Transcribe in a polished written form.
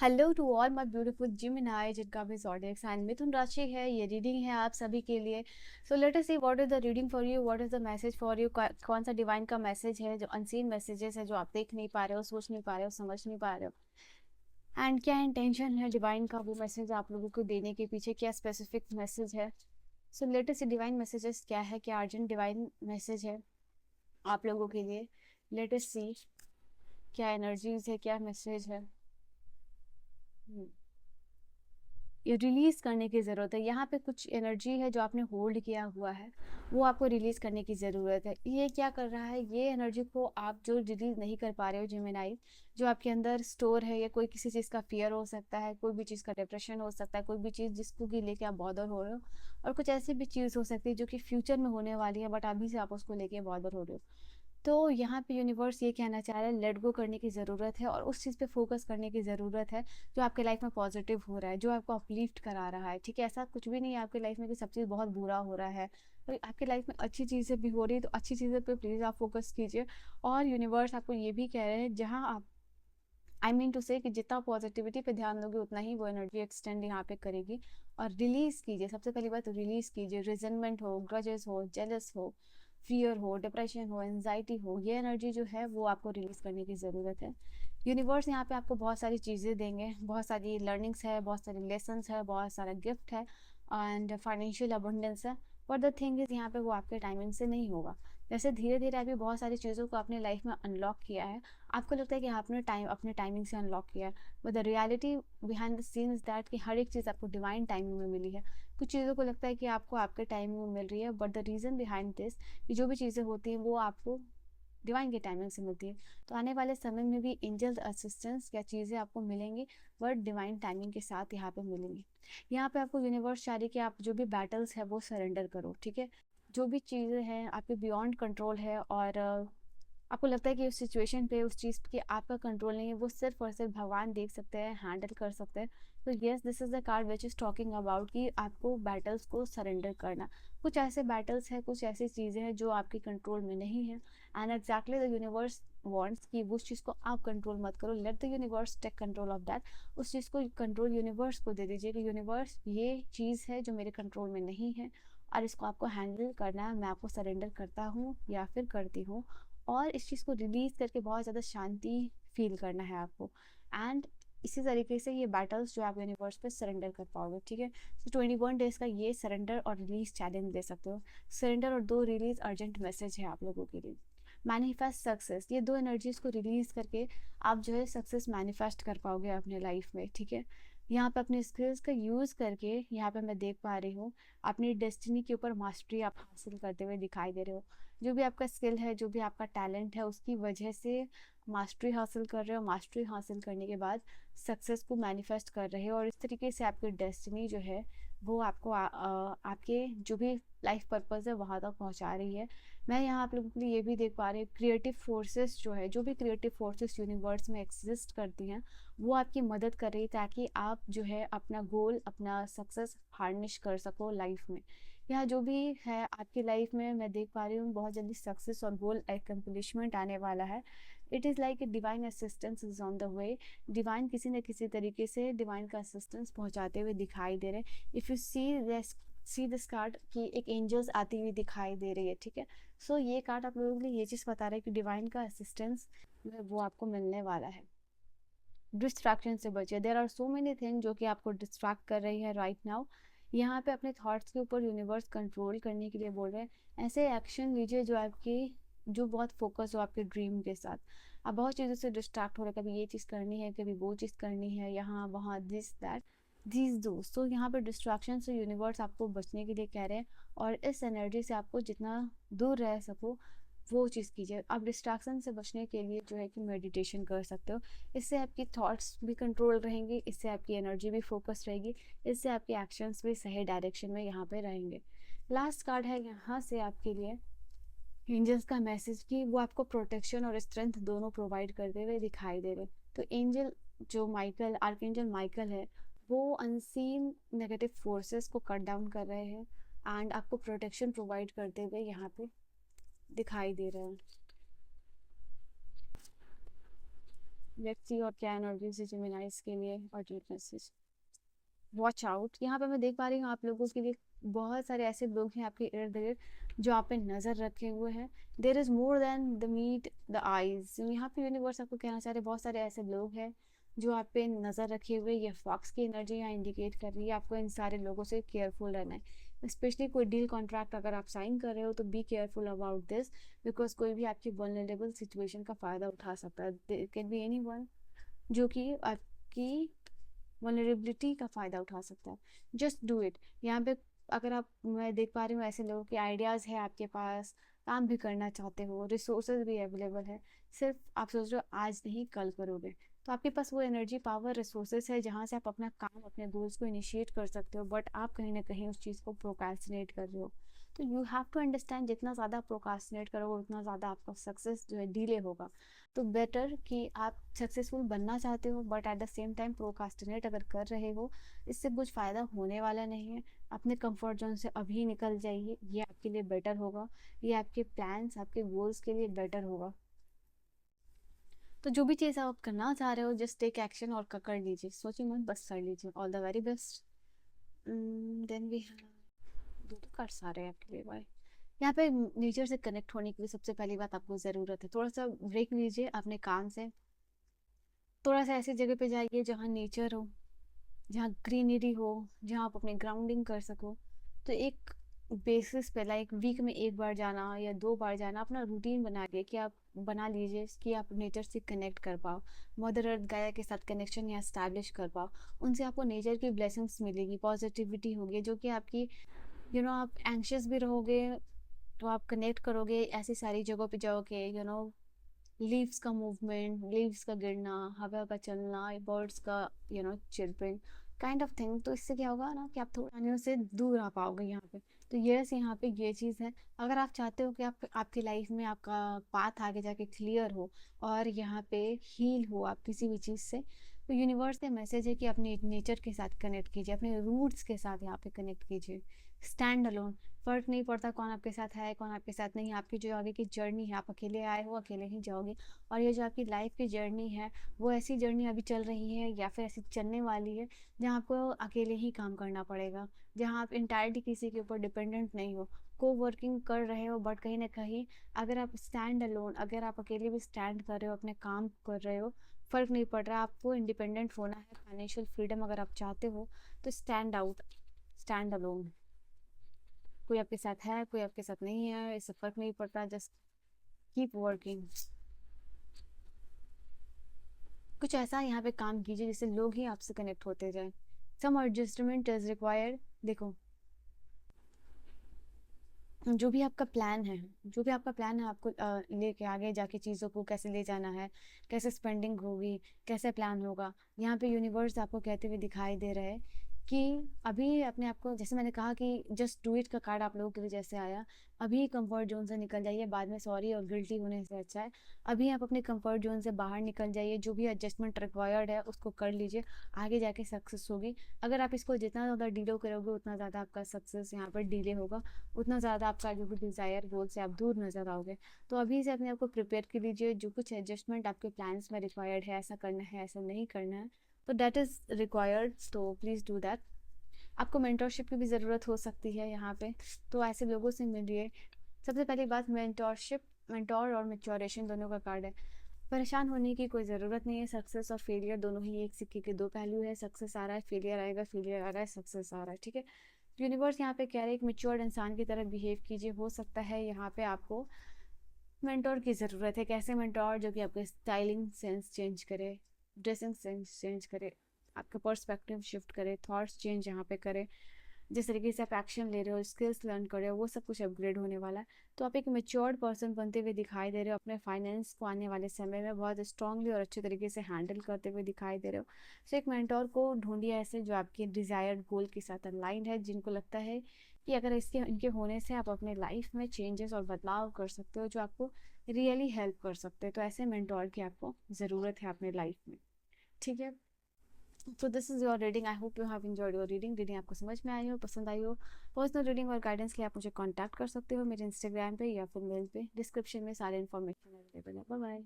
Hello to all my beautiful Gemini जिनका भी zodiac sign मिथुन राशि है। ये रीडिंग है आप सभी के लिए। So let us see what is the reading for you, what is the message for you. कौन सा डिवाइन का मैसेज है, जो अनसीन मैसेजेस है, जो आप देख नहीं पा रहे हो, सोच नहीं पा रहे हो, समझ नहीं पा रहे हो। एंड क्या इंटेंशन है डिवाइन का, वो मैसेज आप लोगों को देने के पीछे क्या स्पेसिफिक मैसेज है। सो लेट अस सी डिवाइन मैसेजेस क्या है, क्या अर्जेंट डिवाइन मैसेज है आप लोगों के लिए। लेट अस सी क्या एनर्जीज है, क्या मैसेज है। ये रिलीज करने की ज़रूरत है। यहाँ पे कुछ एनर्जी है जो आपने होल्ड किया हुआ है, वो आपको रिलीज करने की ज़रूरत है। ये क्या कर रहा है, ये एनर्जी को आप जो रिलीज नहीं कर पा रहे हो जेमिनाई, जो आपके अंदर स्टोर है, या कोई किसी चीज़ का फियर हो सकता है, कोई भी चीज़ का डिप्रेशन हो सकता है, कोई भी चीज़ जिसको कि लेके आप बॉदर हो रहे हो, और कुछ ऐसी भी चीज़ हो सकती है जो कि फ्यूचर में होने वाली है, बट अभी से आप उसको लेके बॉदर हो रहे हो। तो यहाँ पे यूनिवर्स ये कहना चाह रहा है, लेट गो करने की ज़रूरत है और उस चीज़ पे फोकस करने की ज़रूरत है जो आपके लाइफ में पॉजिटिव हो रहा है, जो आपको अपलिफ्ट करा रहा है। ठीक है, ऐसा कुछ भी नहीं है आपके लाइफ में कि सब चीज़ बहुत बुरा हो रहा है। तो आपके लाइफ में अच्छी चीज़ें भी हो रही है, तो अच्छी चीज़ें पे प्लीज़ आप फोकस कीजिए। और यूनिवर्स आपको ये भी कह रहे हैं, जहाँ आप आई मीन टू से कि जितना पॉजिटिविटी पे ध्यान दोगे उतना ही वो एनर्जी एक्सटेंड यहाँ पे करेगी। और रिलीज कीजिए, सबसे पहली बात रिलीज कीजिए। रिजेंटमेंट हो, ग्रजेस हो, जेलस हो, फियर हो, डिप्रेशन हो, एनजाइटी हो, ये एनर्जी जो है वो आपको रिलीज करने की ज़रूरत है। यूनिवर्स यहाँ पे आपको बहुत सारी चीज़ें देंगे, बहुत सारी लर्निंग्स है, बहुत सारे लेसन्स है, बहुत सारा गिफ्ट है, एंड फाइनेंशियल अबंडेंस है। बट द थिंग इज़, यहाँ पे वो आपके टाइमिंग से नहीं होगा। जैसे धीरे धीरे अभी बहुत सारी चीज़ों को अपने लाइफ में अनलॉक किया है, आपको लगता है कि आपने अपने टाइमिंग से अनलॉक किया है, but the reality behind the scene is that कि हर एक चीज़ आपको डिवाइन टाइमिंग में मिली है। कुछ चीज़ों को लगता है कि आपको आपके टाइमिंग में मिल रही है, but the reason behind this कि जो भी चीज़ें होती हैं वो आपको डिवाइन की टाइमिंग से मिलती है। तो आने वाले समय में भी एंजल्स असिस्टेंस या चीज़ें आपको मिलेंगी, बट डिवाइन टाइमिंग के साथ यहाँ पे मिलेंगी। यहाँ पे आपको यूनिवर्स चाह रही है कि आप जो भी बैटल्स है वो सरेंडर करो। ठीक है, जो भी चीज़ें हैं आपके बियॉन्ड कंट्रोल है, और आपको लगता है कि उस सिचुएशन पे उस चीज़ की आपका कंट्रोल नहीं है, वो सिर्फ और सिर्फ भगवान देख सकते हैं, हैंडल कर सकते हैं। तो yes, this is the card which is talking about कि आपको बैटल्स को सरेंडर करना। कुछ ऐसे बैटल्स हैं, कुछ ऐसी चीज़ें हैं जो आपके कंट्रोल में नहीं है, and exactly the universe wants कि उस चीज़ को आप कंट्रोल मत करो। Let the universe take control of that. उस चीज़ को कंट्रोल यूनिवर्स को दे दीजिए कि यूनिवर्स, ये चीज़ है जो मेरे कंट्रोल में नहीं है और इसको आपको हैंडल करना है, मैं आपको सरेंडर करता हूँ या फिर करती हूँ। और इस चीज़ को रिलीज करके बहुत ज़्यादा शांति फील करना है आपको। एंड इसी तरीके से ये बैटल्स जो आप यूनिवर्स पे सरेंडर कर पाओगे। ठीक है, तो 21 डेज का ये सरेंडर और रिलीज चैलेंज दे सकते हो। सरेंडर और 2 रिलीज अर्जेंट मैसेज है आप लोगों के लिए। मैनिफेस्ट सक्सेस, ये 2 एनर्जीज को रिलीज करके आप जो है सक्सेस मैनिफेस्ट कर पाओगे अपने लाइफ में। ठीक है, यहाँ पे अपने स्किल्स का यूज़ करके, यहाँ पे मैं देख पा रही हूँ अपनी डेस्टिनी के ऊपर मास्टरी आप हासिल करते हुए दिखाई दे रहे हो। जो भी आपका स्किल है, जो भी आपका टैलेंट है, उसकी वजह से मास्टरी हासिल कर रहे हो। मास्टरी हासिल करने के बाद सक्सेस को मैनिफेस्ट कर रहे हो, और इस तरीके से आपकी डेस्टिनी जो है वो आपको आपके जो भी लाइफ पर्पस है वहाँ तक पहुँचा रही है। मैं यहाँ आप लोगों के लिए ये भी देख पा रही हूँ, क्रिएटिव फोर्सेस जो है, जो भी क्रिएटिव फोर्सेस यूनिवर्स में एग्जिस्ट करती हैं, वो आपकी मदद कर रही है ताकि आप जो है अपना गोल, अपना सक्सेस हार्निश कर सको लाइफ में। यहाँ जो भी है आपकी लाइफ में, मैं देख पा रही हूँ बहुत जल्दी सक्सेस और गोल एकम्प्लिशमेंट आने वाला है। It is like a divine assistance is on the way. Divine किसी न किसी तरीके से डिवाइन का असिस्टेंस पहुँचाते हुए दिखाई दे रहे हैं। If you see this card की एक एंजल्स आती हुई दिखाई दे रही है। ठीक है, सो ये कार्ड आप लोगों के लिए ये चीज़ बता रहा है कि डिवाइन का असिस्टेंस जो है वो आपको मिलने वाला है। डिस्ट्रैक्शन से बचिए, there are so many thing जो कि आपको डिस्ट्रैक्ट कर रही है राइट नाउ। यहाँ पे अपने थॉट्स के ऊपर यूनिवर्स कंट्रोल करने के लिए बोल रहे हैं, ऐसे एक्शन लीजिए जो आपकी, जो बहुत फोकस हो आपके ड्रीम के साथ। आप बहुत चीज़ों से डिस्ट्रैक्ट हो रहे हैं, कभी ये चीज़ करनी है, कभी वो चीज़ करनी है, यहाँ वहाँ, दिस दैट दीज दो। सो यहाँ पे डिस्ट्रैक्शन से यूनिवर्स आपको बचने के लिए कह रहे हैं, और इस एनर्जी से आपको जितना दूर रह सको वो चीज़ कीजिए। आप डिस्ट्रैक्शन से बचने के लिए जो है कि मेडिटेशन कर सकते हो। इससे आपकी थॉट्स भी कंट्रोल रहेंगे, इससे आपकी एनर्जी भी फोकस रहेगी, इससे आपके एक्शंस भी सही डायरेक्शन में यहाँ पे रहेंगे। लास्ट कार्ड है यहाँ से आपके लिए एंजल्स का मैसेज कि वो आपको प्रोटेक्शन और स्ट्रेंथ दोनों प्रोवाइड करते हुए दिखाई दे रहे। तो एंजल जो माइकल, आर्कएंजल माइकल है, वो अनसीन नेगेटिव फोर्सेस को कट डाउन कर रहे हैं एंड आपको प्रोटेक्शन प्रोवाइड करते हुए यहाँ पे दिखाई दे रहे हैं। लेट्स सी और क्या एनर्जीज है जेमिनाइज के लिए और वीकनेसेस। वॉच आउट, यहाँ पे मैं देख पा रही हूँ आप लोगों के लिए बहुत सारे ऐसे लोग हैं आपके इर्द गिर्द जो आप पे नज़र रखे हुए हैं। There is more than the meet the eyes, यहाँ पे यूनिवर्स आपको कहना चाह रहे बहुत सारे ऐसे लोग हैं जो आप पे नज़र रखे हुए। ये फॉक्स की एनर्जी यहाँ इंडिकेट कर रही है आपको इन सारे लोगों से केयरफुल रहना है। स्पेशली कोई डील कॉन्ट्रैक्ट अगर आप साइन कर रहे हो तो be careful about this, because कोई भी आपकी वल्नरेबल सिचुएशन का फ़ायदा उठा सकता है। There can be anyone जो कि आपकी वनरेबिलिटी का फ़ायदा उठा सकता है। Just do it. यहाँ पे अगर आप, मैं देख पा रही हूँ ऐसे लोगों के आइडियाज़ है आपके पास, काम भी करना चाहते हो, रिसोर्सेज भी अवेलेबल है, सिर्फ आप सोच रहे हो आज नहीं कल करोगे। तो आपके पास वो एनर्जी पावर रिसोर्सेज है जहाँ से आप अपना काम अपने गोल्स को इनिशिएट कर सकते हो, बट आप कहीं ना कहीं उस चीज़ को प्रोक्रेस्टिनेट कर रहे हो। तो यू हैव टू अंडरस्टैंड जितना ज़्यादा प्रोक्रेस्टिनेट करोगे उतना ज़्यादा आपका सक्सेस जो है डिले होगा। तो बेटर कि आप सक्सेसफुल बनना चाहते हो but at the same time procrastinate अगर कर रहे हो, इससे कुछ फ़ायदा होने वाला नहीं है। अपने कंफर्ट जोन से अभी निकल जाइए, ये आपके लिए बेटर होगा, ये आपके प्लान्स आपके गोल्स के लिए बेटर होगा। तो जो भी चीज़ आप करना चाह रहे हो जस्ट टेक एक्शन और कर लीजिए, सोचिए मत, बस कर लीजिए। All the very best. Then we दो तो कार्ड्स आ रहे हैं आपके लिए भाई। यहाँ पे नेचर से कनेक्ट होने के लिए सबसे पहली बात आपको ज़रूरत है थोड़ा सा ब्रेक लीजिए अपने काम से। थोड़ा सा ऐसी जगह पे जाइए जहाँ नेचर हो, जहाँ ग्रीनरी हो, जहाँ आप अपने ग्राउंडिंग कर सको। तो एक बेसिस पे लाइक वीक में एक बार जाना या 2 बार जाना अपना रूटीन बना के कि आप बना लीजिए कि आप नेचर से कनेक्ट कर पाओ, मदर अर्थ गाया के साथ कनेक्शन या स्टैब्लिश कर पाओ। उनसे आपको नेचर की ब्लेसिंग्स मिलेगी, पॉजिटिविटी होगी जो कि आपकी आप एंशियस भी रहोगे तो आप कनेक्ट करोगे ऐसी सारी जगहों पे जाओगे। लीव्स का मूवमेंट, लीव्स का गिरना, हवा का चलना, बर्ड्स का चिरपिंग काइंड ऑफ थिंग। तो इससे क्या होगा ना कि आप थोड़ा अन्यों से दूर आ पाओगे यहाँ पे। तो यस, यहाँ पे ये चीज़ है। अगर आप चाहते हो कि आप आपकी लाइफ में आपका पाथ आगे जाके क्लियर हो और यहाँ पे हील हो आप किसी भी चीज़ से, तो यूनिवर्स का मैसेज है कि अपने नेचर के साथ कनेक्ट कीजिए, अपने रूट्स के साथ यहाँ पे कनेक्ट कीजिए। स्टैंड अलोन, फर्क नहीं पड़ता कौन आपके साथ है कौन आपके साथ नहीं, आपकी जो आगे की जर्नी है आप अकेले आए हो अकेले ही जाओगे। और ये जो आपकी लाइफ की जर्नी है वो ऐसी जर्नी अभी चल रही है या फिर ऐसी चलने वाली है जहाँ आपको अकेले ही काम करना पड़ेगा, जहाँ आप इंटायरली किसी के ऊपर डिपेंडेंट नहीं हो। को वर्किंग कर रहे हो बट कहीं ना कहीं अगर आप स्टैंड अलोन, अगर आप अकेले भी स्टैंड कर रहे हो अपने काम कर रहे हो, फ़र्क नहीं पड़ रहा। आपको इंडिपेंडेंट होना है, फाइनेंशियल फ्रीडम अगर आप चाहते हो तो स्टैंड आउट, स्टैंड अलोन। कोई आपके साथ है कोई आपके साथ नहीं है इससे फ़र्क नहीं पड़ता, जस्ट कीप वर्किंग। कुछ ऐसा यहाँ पे काम कीजिए जिससे लोग ही आपसे कनेक्ट होते जाए। सम एडजस्टमेंट इज रिक्वायर्ड। देखो, जो भी आपका प्लान है, जो भी आपका प्लान है आपको लेके आगे जाके चीज़ों को कैसे ले जाना है, कैसे स्पेंडिंग होगी, कैसे प्लान होगा, यहाँ पे यूनिवर्स आपको कहते हुए दिखाई दे रहा है कि अभी अपने आप को, जैसे मैंने कहा कि जस्ट डू इट का कार्ड आप लोगों के लिए जैसे आया, अभी कंफर्ट जोन से निकल जाइए, बाद में सॉरी और गिल्टी होने से अच्छा है अभी आप अपने कंफर्ट जोन से बाहर निकल जाइए। जो भी एडजस्टमेंट रिक्वायर्ड है उसको कर लीजिए, आगे जाके सक्सेस होगी। अगर आप इसको जितना ज़्यादा डिले करोगे उतना ज़्यादा आपका सक्सेस यहाँ पर डिले होगा, उतना ज़्यादा आपका जो भी डिज़ायर गोल से आप दूर नज़र आओगे। तो अभी से अपने आप को प्रिपेयर कर लीजिए, जो कुछ एडजस्टमेंट आपके प्लान्स में रिक्वायर्ड है, ऐसा करना है ऐसा नहीं करना है, तो दैट इज़ रिक्वायर्ड, तो प्लीज़ डू दैट। आपको मेंटरशिप की भी ज़रूरत हो सकती है यहाँ पे, तो ऐसे लोगों से मिलिए। सबसे पहली बात, मेंटोरशिप, मेंटोर और मेच्योरेशन दोनों का कार्ड है। परेशान होने की कोई ज़रूरत नहीं है, सक्सेस और फेलियर दोनों ही एक सिक्के के दो पहलू है। सक्सेस आ रहा है, फेलियर आएगा, फेलियर आ रहा है, सक्सेस आ रहा है, ठीक है। यूनिवर्स यहाँ पे कह रहे हैं एक मेच्योर्ड इंसान की तरह बिहेव कीजिए। हो सकता है यहाँ पे आपको मेंटोर की ज़रूरत है। कैसे मेंटोर? जो कि आपके स्टाइलिंग सेंस चेंज करे, ड्रेसिंग सेंस चेंज करे, आपका पर्सपेक्टिव शिफ्ट करे, थॉट्स चेंज यहाँ पे करे, जिस तरीके से आप एक्शन ले रहे हो, स्किल्स लर्न कर रहे हो, वो सब कुछ अपग्रेड होने वाला है। तो आप एक मेच्योर्ड पर्सन बनते हुए दिखाई दे रहे हो, अपने फाइनेंस को आने वाले समय में बहुत स्ट्रांगली और अच्छे तरीके से हैंडल करते हुए दिखाई दे रहे हो। सो एक मेंटोर को ढूंढिए ऐसे जो आपके डिज़ायर्ड गोल के साथ अलाइंड है, जिनको लगता है कि अगर इसके इनके होने से आप अपने लाइफ में चेंजेस और बदलाव कर सकते हो जो आपको रियली हेल्प कर सकते हैं, तो ऐसे मेंटोर की आपको ज़रूरत है अपने लाइफ में, ठीक है। तो this is your reading. I hope you have enjoyed your reading. Reading आपको समझ में आई हो, पसंद आई हो। पर्सनल रीडिंग और गाइडेंस के लिए आप मुझे कांटेक्ट कर सकते हो मेरे इंस्टाग्राम पे या फिर मेल पे। डिस्क्रिप्शन में सारे इन्फॉर्मेशन अवेलेबल है। Bye bye.